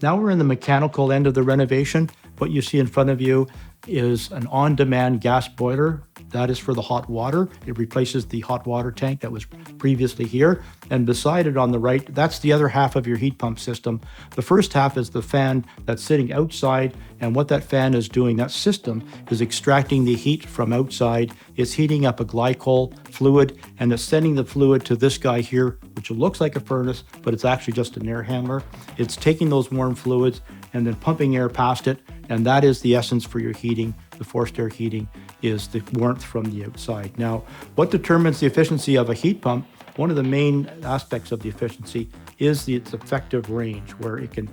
Now we're in the mechanical end of the renovation. What you see in front of you is an on-demand gas boiler. That is for the hot water. It replaces the hot water tank that was previously here. And beside it on the right, that's the other half of your heat pump system. The first half is the fan that's sitting outside. And what that fan is doing, that system is extracting the heat from outside. It's heating up a glycol fluid, and it's sending the fluid to this guy here, which looks like a furnace, but it's actually just an air handler. It's taking those warm fluids and then pumping air past it. And that is the essence for your heating. The forced air heating is the warmth from the outside. Now, what determines the efficiency of a heat pump? One of the main aspects of the efficiency is its effective range, where it can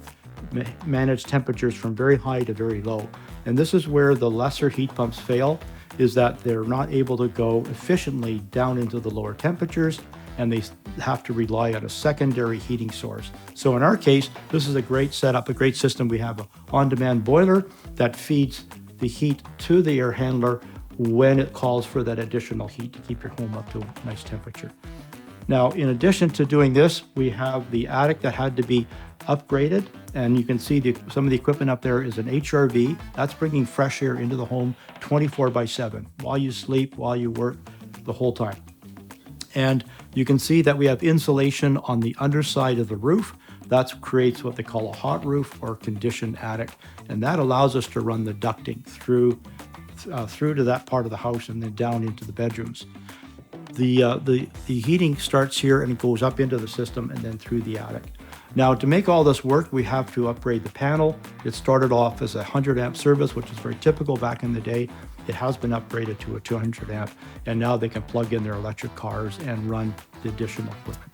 manage temperatures from very high to very low. And this is where the lesser heat pumps fail, is that they're not able to go efficiently down into the lower temperatures, and they have to rely on a secondary heating source. So in our case, this is a great setup, a great system. We have an on-demand boiler that feeds the heat to the air handler when it calls for that additional heat to keep your home up to a nice temperature. Now, in addition to doing this, we have the attic that had to be upgraded, and you can see some of the equipment up there is an HRV. That's bringing fresh air into the home 24/7, while you sleep, while you work, the whole time. And you can see that we have insulation on the underside of the roof. That creates what they call a hot roof or conditioned attic. And that allows us to run the ducting through to that part of the house and then down into the bedrooms. The heating starts here and it goes up into the system and then through the attic. Now, to make all this work, we have to upgrade the panel. It started off as a 100 amp service, which is very typical back in the day. It has been upgraded to a 200 amp, and now they can plug in their electric cars and run the additional equipment.